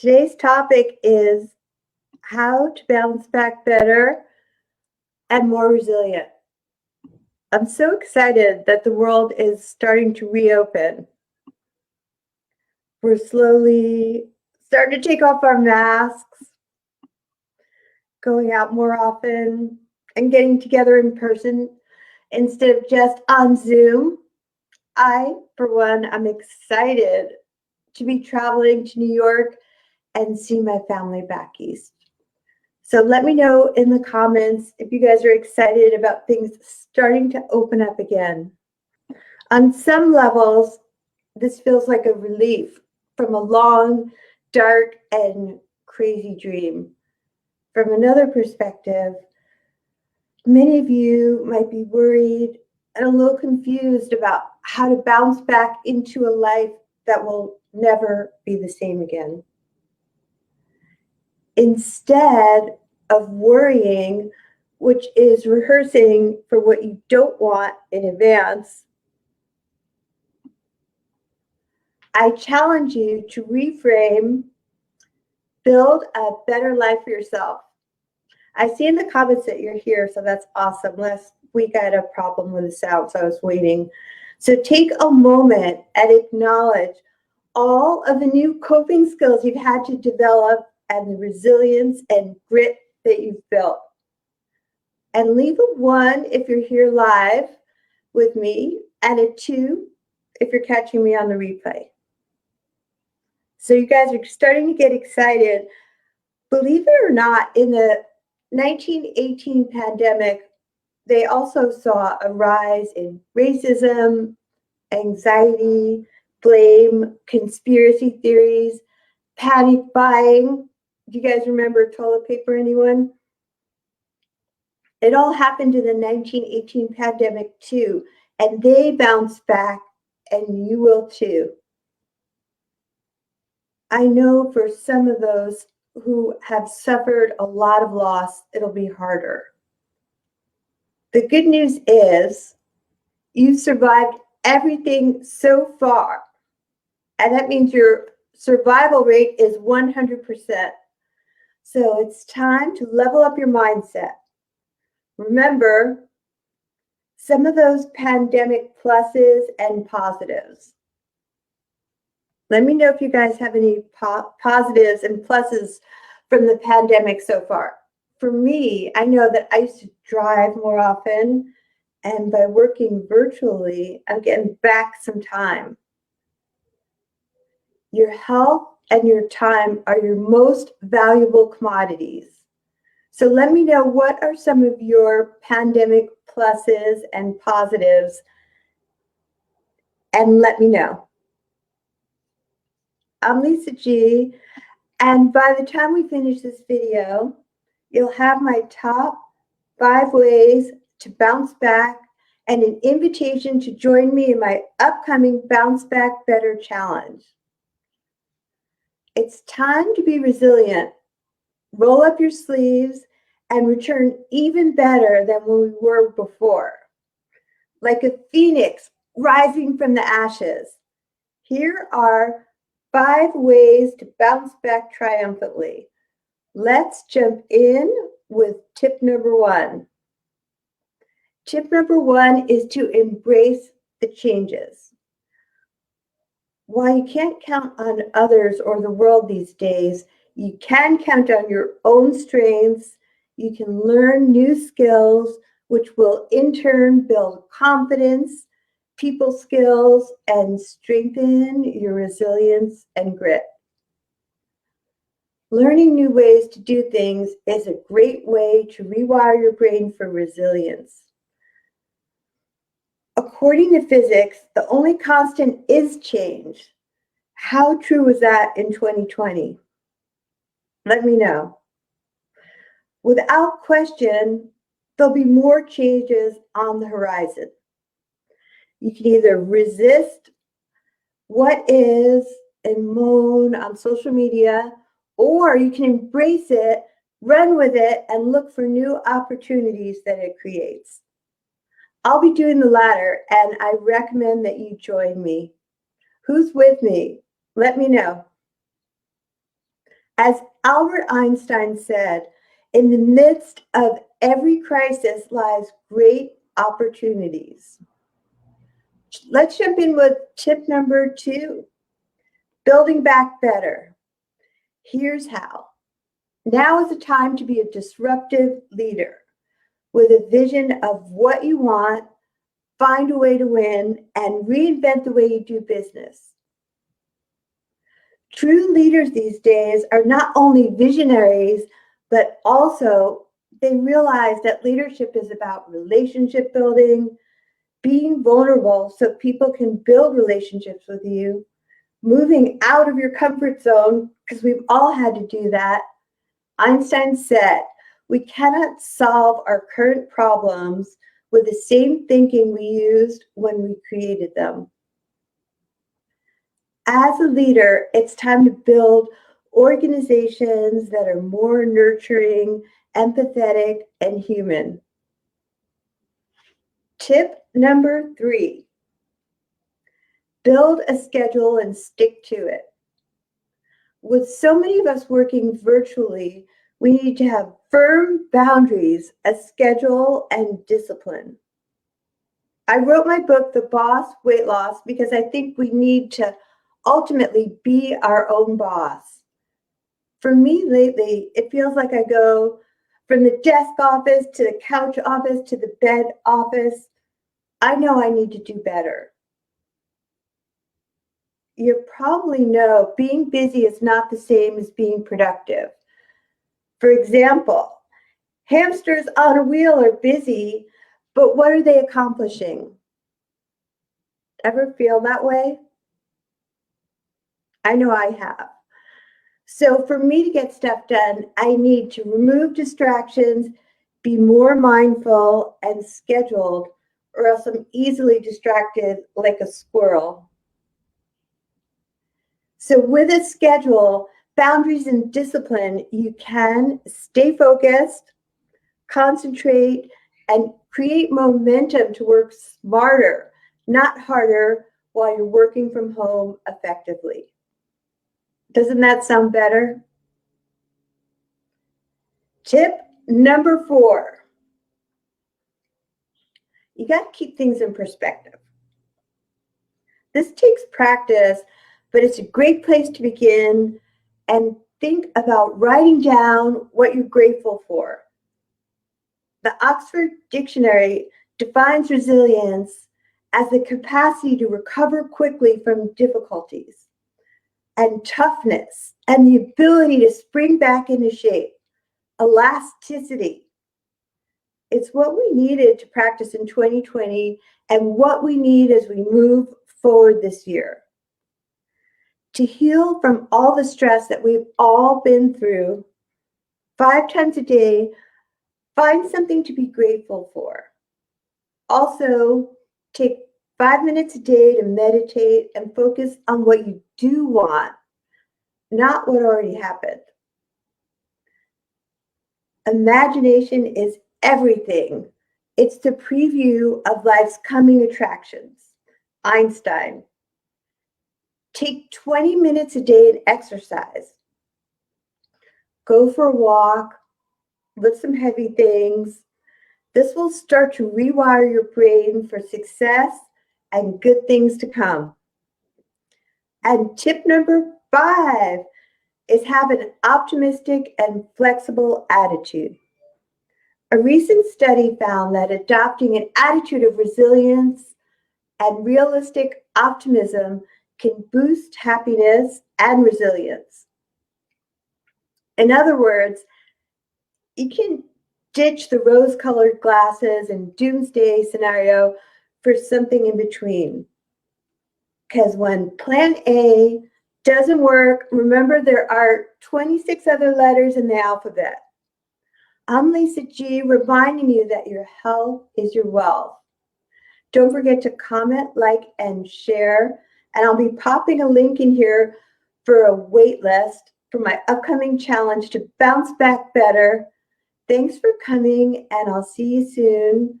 Today's topic is how to bounce back better and more resilient. I'm so excited that the world is starting to reopen. We're slowly starting to take off our masks, going out more often, and getting together in person instead of just on Zoom. I, for one, am excited to be traveling to New York and see my family back east. So let me know in the comments if you guys are excited about things starting to open up again. On some levels, this feels like a relief from a long, dark, and crazy dream. From another perspective, many of you might be worried and a little confused about how to bounce back into a life that will never be the same again. Instead of worrying, which is rehearsing for what you don't want in advance, I challenge you to reframe, build a better life for yourself. I see in the comments that you're here, so that's awesome. Last week I had a problem with the sound, so I was waiting. So take a moment and acknowledge all of the new coping skills you've had to develop and the resilience and grit that you've built. And leave a 1 if you're here live with me, and a 2 if you're catching me on the replay. So you guys are starting to get excited. Believe it or not, in the 1918 pandemic, they also saw a rise in racism, anxiety, blame, conspiracy theories, panic buying. Do you guys remember toilet paper, anyone? It all happened in the 1918 pandemic too, and they bounced back, and you will too. I know for some of those who have suffered a lot of loss, it'll be harder. The good news is you've survived everything so far, and that means your survival rate is 100%. So it's time to level up your mindset. Remember some of those pandemic pluses and positives. Let me know if you guys have any positives and pluses from the pandemic so far. For me, I know that I used to drive more often, and by working virtually, I'm getting back some time. Your health and your time are your most valuable commodities. So let me know, what are some of your pandemic pluses and positives, and let me know. I'm Lisa G, and by the time we finish this video, you'll have my top 5 ways to bounce back and an invitation to join me in my upcoming Bounce Back Better Challenge. It's time to be resilient. Roll up your sleeves and return even better than when we were before. Like a phoenix rising from the ashes. Here are 5 ways to bounce back triumphantly. Let's jump in with tip number 1. Tip number 1 is to embrace the changes. While you can't count on others or the world these days, you can count on your own strengths. You can learn new skills, which will in turn build confidence, people skills, and strengthen your resilience and grit. Learning new ways to do things is a great way to rewire your brain for resilience. According to physics, the only constant is change. How true was that in 2020? Let me know. Without question, there'll be more changes on the horizon. You can either resist what is and moan on social media, or you can embrace it, run with it, and look for new opportunities that it creates. I'll be doing the latter, and I recommend that you join me. Who's with me? Let me know. As Albert Einstein said, in the midst of every crisis lies great opportunities. Let's jump in with tip number 2, building back better. Here's how. Now is the time to be a disruptive leader with a vision of what you want, find a way to win, and reinvent the way you do business. True leaders these days are not only visionaries, but also they realize that leadership is about relationship building, being vulnerable so people can build relationships with you, moving out of your comfort zone, because we've all had to do that. Einstein said, we cannot solve our current problems with the same thinking we used when we created them. As a leader, it's time to build organizations that are more nurturing, empathetic, and human. Tip number 3, build a schedule and stick to it. With so many of us working virtually, we need to have firm boundaries, a schedule, and discipline. I wrote my book, The Boss Weight Loss, because I think we need to ultimately be our own boss. For me lately, it feels like I go from the desk office to the couch office to the bed office. I know I need to do better. You probably know being busy is not the same as being productive. For example, hamsters on a wheel are busy, but what are they accomplishing? Ever feel that way? I know I have. So for me to get stuff done, I need to remove distractions, be more mindful and scheduled, or else I'm easily distracted like a squirrel. So with a schedule, boundaries, and discipline, you can stay focused, concentrate, and create momentum to work smarter, not harder, while you're working from home effectively. Doesn't that sound better? Tip number 4, you got to keep things in perspective. This takes practice, but it's a great place to begin and think about writing down what you're grateful for. The Oxford Dictionary defines resilience as the capacity to recover quickly from difficulties, and toughness, and the ability to spring back into shape, elasticity. It's what we needed to practice in 2020 and what we need as we move forward this year. To heal from all the stress that we've all been through, 5 times a day, find something to be grateful for. Also, take 5 minutes a day to meditate and focus on what you do want, not what already happened. Imagination is everything. It's the preview of life's coming attractions. Einstein. Take 20 minutes a day and exercise. Go for a walk, lift some heavy things. This will start to rewire your brain for success and good things to come. And tip number 5 is have an optimistic and flexible attitude. A recent study found that adopting an attitude of resilience and realistic optimism can boost happiness and resilience. In other words, you can ditch the rose-colored glasses and doomsday scenario for something in between. Because when plan A doesn't work, remember there are 26 other letters in the alphabet. I'm Lisa G, reminding you that your health is your wealth. Don't forget to comment, like, and share. And I'll be popping a link in here for a wait list for my upcoming challenge to bounce back better. Thanks for coming, and I'll see you soon.